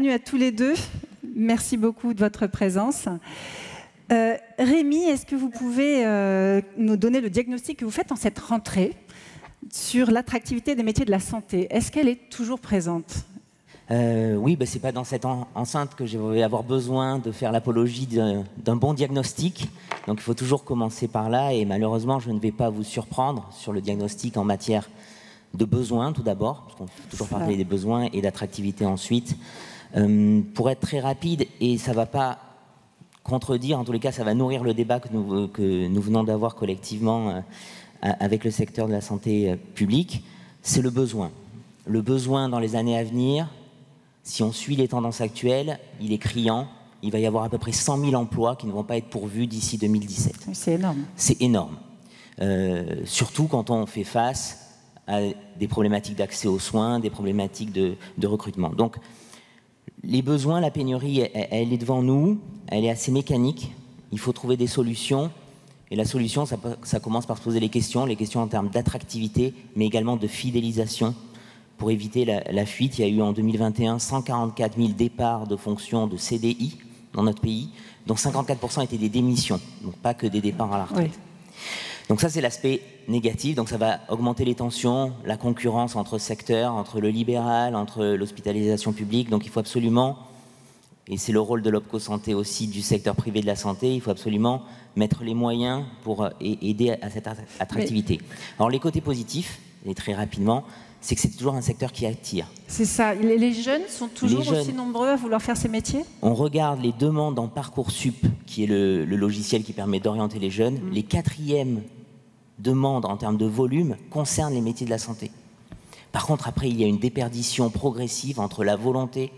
bienvenue à tous les deux. Merci beaucoup de votre présence. Rémi, est-ce que vous pouvez nous donner le diagnostic que vous faites en cette rentrée sur l'attractivité des métiers de la santé? Est-ce qu'elle est toujours présente? Oui, ce n'est pas dans cette enceinte que je vais avoir besoin de faire l'apologie d'un bon diagnostic. Donc il faut toujours commencer par là et malheureusement, je ne vais pas vous surprendre sur le diagnostic en matière de besoins tout d'abord, parce qu'on peut toujours parler des besoins et d'attractivité ensuite. Pour être très rapide, et ça ne va pas contredire, en tous les cas ça va nourrir le débat que nous venons d'avoir collectivement avec le secteur de la santé publique, c'est le besoin. Le besoin dans les années à venir, si on suit les tendances actuelles, il est criant. Il va y avoir à peu près 100 000 emplois qui ne vont pas être pourvus d'ici 2017. C'est énorme. C'est énorme. Surtout quand on fait face à des problématiques d'accès aux soins, des problématiques de recrutement. Donc, les besoins, la pénurie, elle est devant nous, elle est assez mécanique. Il faut trouver des solutions. Et la solution, ça commence par se poser les questions en termes d'attractivité, mais également de fidélisation. Pour éviter la fuite, il y a eu en 2021 144 000 départs de fonctions de CDI dans notre pays, dont 54% étaient des démissions, donc pas que des départs à la retraite. Oui. Donc ça, c'est l'aspect négatif, donc ça va augmenter les tensions, la concurrence entre secteurs, entre le libéral, entre l'hospitalisation publique, donc il faut absolument, et c'est le rôle de l'OPCO Santé aussi, du secteur privé de la santé, il faut absolument mettre les moyens pour aider à cette attractivité. Alors les côtés positifs, et très rapidement, c'est que c'est toujours un secteur qui attire. C'est ça. Les jeunes sont toujours aussi nombreux à vouloir faire ces métiers? On regarde les demandes en Parcoursup, qui est le logiciel qui permet d'orienter les jeunes. Les 4e demandes en termes de volume concernent les métiers de la santé. Par contre, après, il y a une déperdition progressive entre la volonté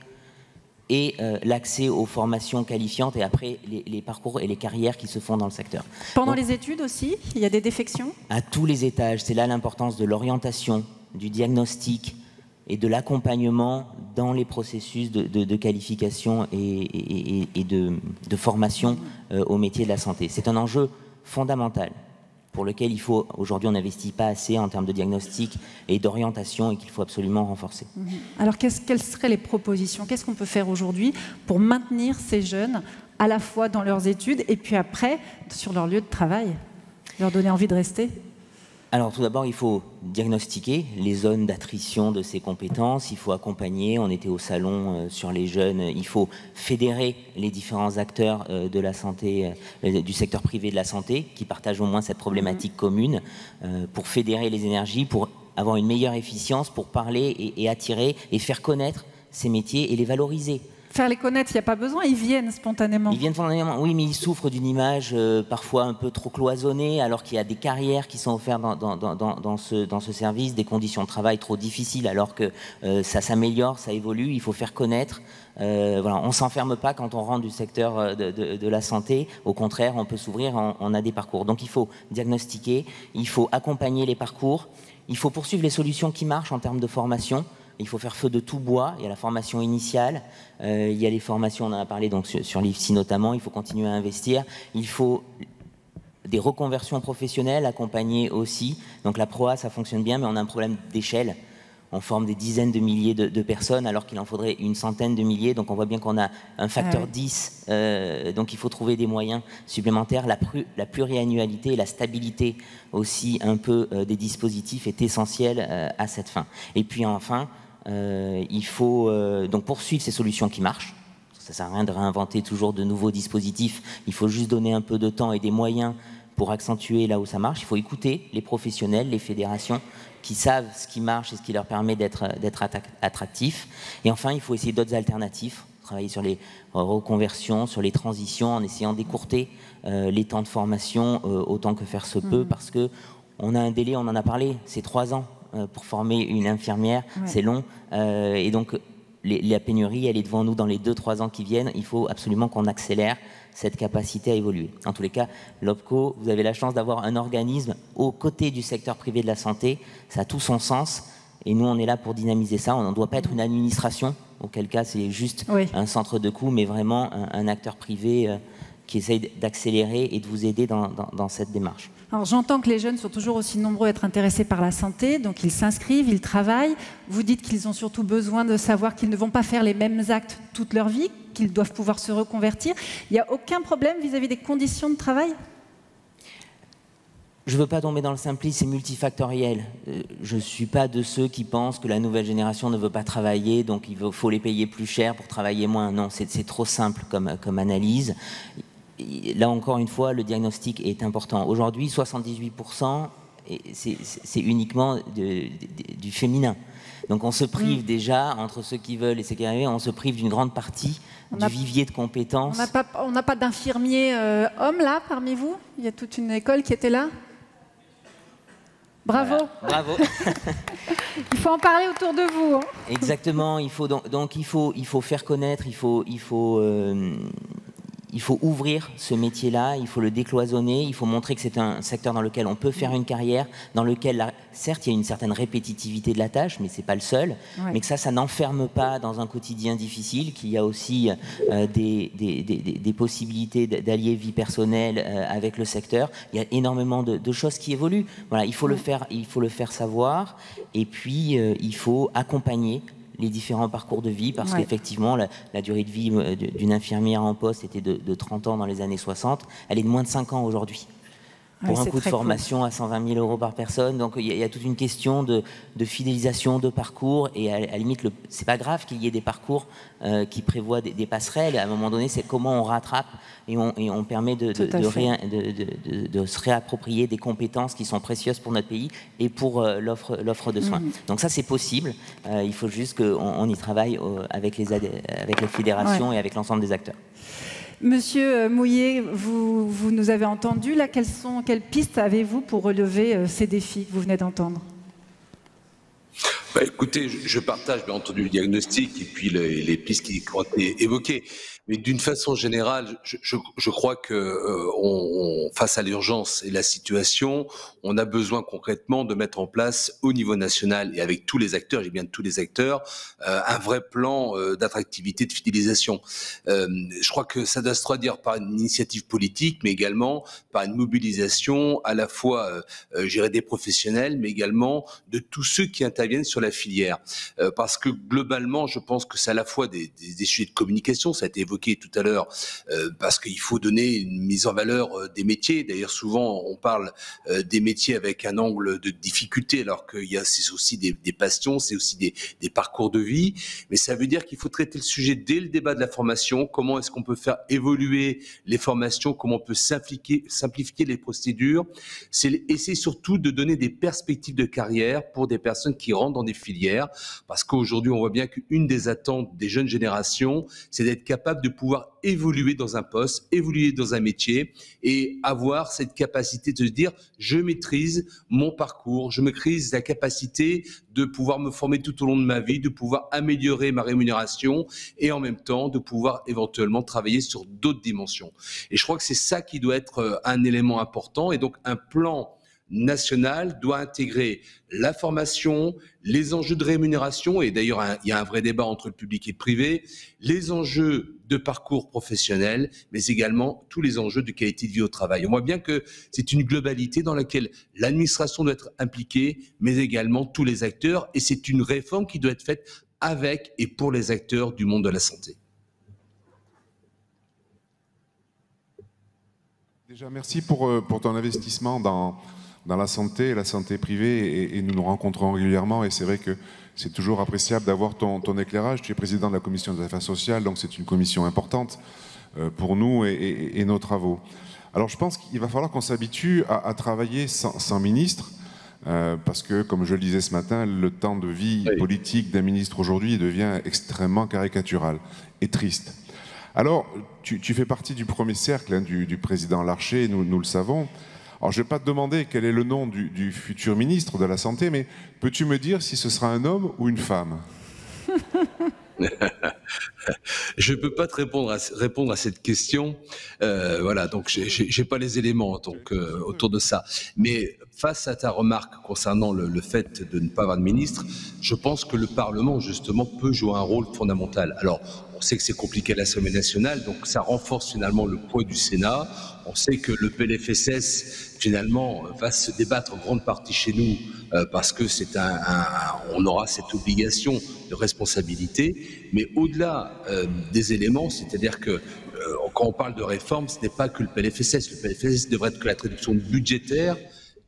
et l'accès aux formations qualifiantes et après les parcours et les carrières qui se font dans le secteur. Pendant les études aussi, il y a des défections? À tous les étages. C'est là l'importance de l'orientation, du diagnostic et de l'accompagnement dans les processus de qualification et de formation au métier de la santé. C'est un enjeu fondamental pour lequel il faut, aujourd'hui on n'investit pas assez en termes de diagnostic et d'orientation et qu'il faut absolument renforcer. Alors quelles seraient les propositions? Qu'est-ce qu'on peut faire aujourd'hui pour maintenir ces jeunes à la fois dans leurs études et puis après sur leur lieu de travail, leur donner envie de rester? Alors tout d'abord, il faut diagnostiquer les zones d'attrition de ces compétences, il faut accompagner, on était au salon sur les jeunes, il faut fédérer les différents acteurs de la santé, du secteur privé de la santé, qui partagent au moins cette problématique commune, pour fédérer les énergies, pour avoir une meilleure efficience, pour parler et attirer et faire connaître ces métiers et les valoriser. Faire les connaître, il n'y a pas besoin, ils viennent spontanément. Ils viennent spontanément, oui, mais ils souffrent d'une image parfois un peu trop cloisonnée, alors qu'il y a des carrières qui sont offertes dans ce service, des conditions de travail trop difficiles, alors que ça s'améliore, ça évolue, il faut faire connaître. Voilà, on ne s'enferme pas quand on rentre du secteur de la santé, au contraire, on peut s'ouvrir, on a des parcours. Donc il faut diagnostiquer, il faut accompagner les parcours, il faut poursuivre les solutions qui marchent en termes de formation. Il faut faire feu de tout bois, il y a la formation initiale, il y a les formations, on en a parlé donc sur l'IFSI notamment, il faut continuer à investir, il faut des reconversions professionnelles accompagnées aussi, donc la PROA ça fonctionne bien mais on a un problème d'échelle, on forme des dizaines de milliers de personnes alors qu'il en faudrait une centaine de milliers, donc on voit bien qu'on a un facteur 10, donc il faut trouver des moyens supplémentaires, la pluriannualité et la stabilité aussi un peu des dispositifs est essentielle à cette fin. Et puis enfin, il faut donc poursuivre ces solutions qui marchent. Ça ne sert à rien de réinventer toujours de nouveaux dispositifs. Il faut juste donner un peu de temps et des moyens pour accentuer là où ça marche. Il faut écouter les professionnels, les fédérations qui savent ce qui marche et ce qui leur permet d'être attractifs. Et enfin, il faut essayer d'autres alternatives. Travailler sur les reconversions, sur les transitions, en essayant d'écourter les temps de formation autant que faire se peut, parce qu'on a un délai, on en a parlé, c'est 3 ans. Pour former une infirmière, c'est long. Et donc, la pénurie, elle est devant nous dans les 2-3 ans qui viennent. Il faut absolument qu'on accélère cette capacité à évoluer. En tous les cas, l'OPCO, vous avez la chance d'avoir un organisme aux côtés du secteur privé de la santé. Ça a tout son sens. Et nous, on est là pour dynamiser ça. On ne doit pas être une administration, auquel cas c'est juste un centre de coût, mais vraiment un acteur privé qui essayent d'accélérer et de vous aider dans cette démarche. Alors j'entends que les jeunes sont toujours aussi nombreux à être intéressés par la santé, donc ils s'inscrivent, ils travaillent. Vous dites qu'ils ont surtout besoin de savoir qu'ils ne vont pas faire les mêmes actes toute leur vie, qu'ils doivent pouvoir se reconvertir. Il n'y a aucun problème vis-à-vis des conditions de travail ? Je ne veux pas tomber dans le simplisme, c'est multifactoriel. Je ne suis pas de ceux qui pensent que la nouvelle génération ne veut pas travailler, donc il faut les payer plus cher pour travailler moins. Non, c'est trop simple comme analyse. Là encore une fois, le diagnostic est important. Aujourd'hui, 78%, c'est uniquement du féminin. Donc on se prive déjà, entre ceux qui veulent et ceux qui arrivent, on se prive d'une grande partie du vivier de compétences. On n'a pas d'infirmiers hommes là, parmi vous? Il y a toute une école qui était là? Bravo. Voilà, bravo. Il faut en parler autour de vous. Hein. Exactement, il faut faire connaître, il faut ouvrir ce métier-là, il faut le décloisonner, il faut montrer que c'est un secteur dans lequel on peut faire une carrière, dans lequel, certes, il y a une certaine répétitivité de la tâche, mais ce n'est pas le seul, mais que ça n'enferme pas dans un quotidien difficile, qu'il y a aussi des possibilités d'allier vie personnelle avec le secteur. Il y a énormément de choses qui évoluent. Voilà, il faut le faire savoir, et puis il faut accompagner les différents parcours de vie, parce qu'effectivement, la durée de vie d'une infirmière en poste était de 30 ans dans les années 60, elle est de moins de 5 ans aujourd'hui. Pour un coût de formation à 120 000 euros par personne. Donc il y a toute une question de fidélisation, de parcours, et à la limite, c'est pas grave qu'il y ait des parcours qui prévoient des passerelles. À un moment donné, c'est comment on rattrape et on permet de se réapproprier des compétences qui sont précieuses pour notre pays et pour l'offre de soins. Donc ça, c'est possible. Il faut juste qu'on y travaille avec les fédérations et avec l'ensemble des acteurs. Monsieur Mouillet, vous nous avez entendu. Là, quelles pistes avez-vous pour relever ces défis que vous venez d'entendre ? Écoutez, je partage bien entendu le diagnostic et puis les pistes qui ont été évoquées. Mais d'une façon générale, je crois que face à l'urgence et la situation, on a besoin concrètement de mettre en place au niveau national et avec tous les acteurs, j'ai bien tous les acteurs, un vrai plan d'attractivité, de fidélisation. Je crois que ça doit se traduire par une initiative politique, mais également par une mobilisation à la fois, des professionnels, mais également de tous ceux qui interviennent sur la filière. Parce que globalement, je pense que c'est à la fois des sujets de communication, ça a été évoqué tout à l'heure, parce qu'il faut donner une mise en valeur des métiers. D'ailleurs, souvent, on parle des métiers avec un angle de difficulté, alors c'est aussi des passions, c'est aussi des parcours de vie. Mais ça veut dire qu'il faut traiter le sujet dès le débat de la formation. Comment est-ce qu'on peut faire évoluer les formations? Comment on peut simplifier les procédures? Et c'est surtout de donner des perspectives de carrière pour des personnes qui rentrent dans des filières. Parce qu'aujourd'hui, on voit bien qu'une des attentes des jeunes générations, c'est d'être capable de pouvoir évoluer dans un poste, évoluer dans un métier et avoir cette capacité de se dire je maîtrise mon parcours, je maîtrise la capacité de pouvoir me former tout au long de ma vie, de pouvoir améliorer ma rémunération et en même temps de pouvoir éventuellement travailler sur d'autres dimensions. Et je crois que c'est ça qui doit être un élément important, et donc un plan national doit intégrer la formation, les enjeux de rémunération, et d'ailleurs il y a un vrai débat entre le public et le privé, les enjeux de parcours professionnel, mais également tous les enjeux de qualité de vie au travail. On voit bien que c'est une globalité dans laquelle l'administration doit être impliquée, mais également tous les acteurs, et c'est une réforme qui doit être faite avec et pour les acteurs du monde de la santé. Déjà, merci pour ton investissement dans la santé privée, et nous nous rencontrons régulièrement, et c'est vrai que c'est toujours appréciable d'avoir ton éclairage. Tu es président de la commission des affaires sociales, donc c'est une commission importante pour nous et nos travaux. Alors je pense qu'il va falloir qu'on s'habitue à travailler sans ministre, parce que, comme je le disais ce matin, le temps de vie politique d'un ministre aujourd'hui devient extrêmement caricatural et triste. Alors, tu fais partie du premier cercle du président Larcher, nous le savons. Alors, je ne vais pas te demander quel est le nom du futur ministre de la Santé, mais peux-tu me dire si ce sera un homme ou une femme? Je ne peux pas te répondre à cette question. Voilà, donc j'ai pas les éléments donc, autour de ça. Mais face à ta remarque concernant le fait de ne pas avoir de ministre, je pense que le Parlement, justement, peut jouer un rôle fondamental. Alors, on sait que c'est compliqué à l'Assemblée nationale, donc ça renforce finalement le poids du Sénat. On sait que le PLFSS, finalement, va se débattre en grande partie chez nous parce que on aura cette obligation de responsabilité. Mais au-delà des éléments, c'est-à-dire que quand on parle de réforme, ce n'est pas que le PLFSS. Le PLFSS devrait être que la traduction budgétaire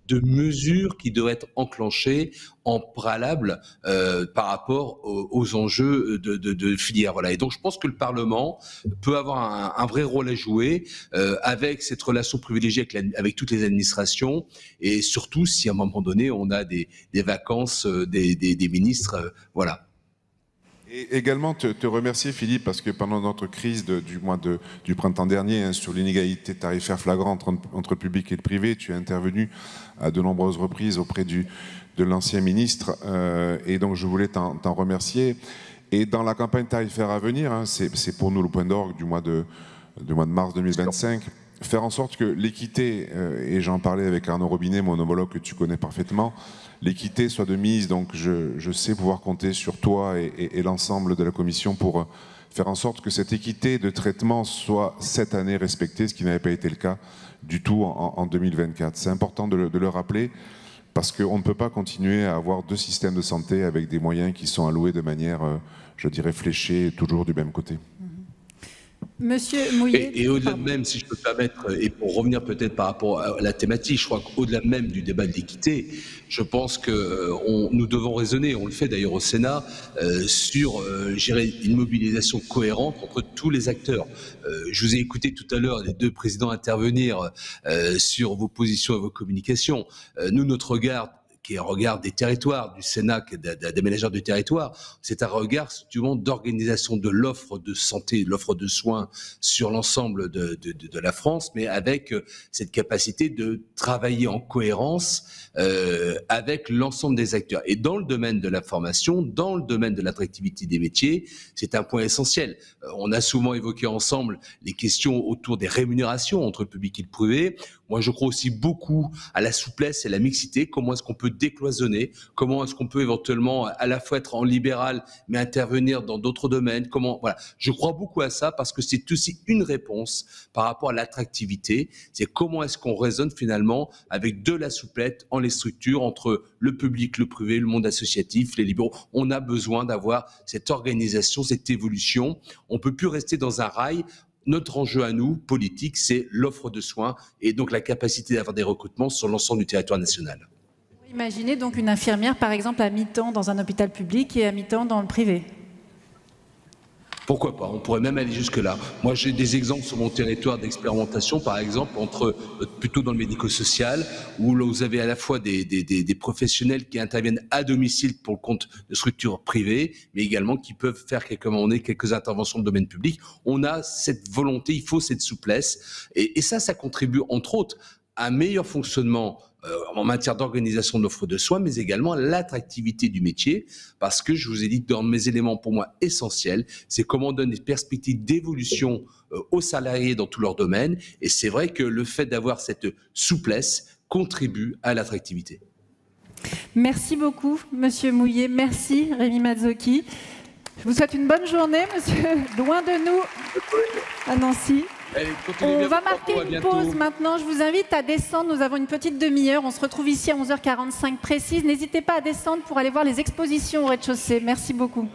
de mesures qui devraient être enclenchées en préalable par rapport aux enjeux de filière. Voilà. Et donc, je pense que le Parlement peut avoir un vrai rôle à jouer avec cette relation privilégiée avec toutes les administrations et surtout si à un moment donné, on a des vacances des ministres. Voilà. Et également te remercier, Philippe, parce que pendant notre crise du printemps dernier sur l'inégalité tarifaire flagrante entre le public et le privé, tu es intervenu à de nombreuses reprises auprès de l'ancien ministre, et donc je voulais t'en remercier. Et dans la campagne tarifaire à venir, c'est pour nous le point d'orgue du mois de mars 2025, faire en sorte que l'équité, et j'en parlais avec Arnaud Robinet, mon homologue que tu connais parfaitement, l'équité soit de mise. Donc je sais pouvoir compter sur toi et l'ensemble de la commission pour faire en sorte que cette équité de traitement soit cette année respectée, ce qui n'avait pas été le cas du tout en 2024. C'est important de le rappeler parce qu'on ne peut pas continuer à avoir deux systèmes de santé avec des moyens qui sont alloués de manière, je dirais, fléchée, toujours du même côté. Monsieur Mouillet. Et au-delà même, si je peux me permettre, et pour revenir peut-être par rapport à la thématique, je crois qu'au-delà même du débat de l'équité, je pense que nous devons raisonner, on le fait d'ailleurs au Sénat, sur une mobilisation cohérente entre tous les acteurs. Je vous ai écouté tout à l'heure les deux présidents intervenir sur vos positions et vos communications. Nous, notre regard, qui est un regard des territoires, du Sénat, qui est d'aménageurs du territoire, c'est un regard justement d'organisation de l'offre de santé, l'offre de soins sur l'ensemble de la France, mais avec cette capacité de travailler en cohérence avec l'ensemble des acteurs. Et dans le domaine de la formation, dans le domaine de l'attractivité des métiers, c'est un point essentiel. On a souvent évoqué ensemble les questions autour des rémunérations entre le public et le privé. Moi, je crois aussi beaucoup à la souplesse et la mixité. Comment est-ce qu'on peut décloisonner? Comment est-ce qu'on peut éventuellement à la fois être en libéral, mais intervenir dans d'autres domaines? Voilà. Je crois beaucoup à ça parce que c'est aussi une réponse par rapport à l'attractivité. C'est comment est-ce qu'on raisonne finalement avec de la souplesse en les structures entre le public, le privé, le monde associatif, les libéraux. On a besoin d'avoir cette organisation, cette évolution. On ne peut plus rester dans un rail. Notre enjeu à nous, politique, c'est l'offre de soins et donc la capacité d'avoir des recrutements sur l'ensemble du territoire national. Imaginez donc une infirmière, par exemple, à mi-temps dans un hôpital public et à mi-temps dans le privé. Pourquoi pas? On pourrait même aller jusque-là. Moi, j'ai des exemples sur mon territoire d'expérimentation, par exemple, plutôt dans le médico-social, où vous avez à la fois des professionnels qui interviennent à domicile pour le compte de structures privées, mais également qui peuvent faire quelques interventions de domaine public. On a cette volonté, il faut cette souplesse, et ça contribue entre autres à un meilleur fonctionnement en matière d'organisation de l'offre de soins, mais également l'attractivité du métier, parce que je vous ai dit que dans mes éléments pour moi essentiels, c'est comment on donne des perspectives d'évolution aux salariés dans tous leurs domaines, et c'est vrai que le fait d'avoir cette souplesse contribue à l'attractivité. Merci beaucoup, Monsieur Mouillet. Merci, Rémi Mazzocchi. Je vous souhaite une bonne journée, monsieur, loin de nous, à Nancy. On va marquer une pause maintenant. Je vous invite à descendre. Nous avons une petite demi-heure. On se retrouve ici à 11h45 précise. N'hésitez pas à descendre pour aller voir les expositions au rez-de-chaussée. Merci beaucoup.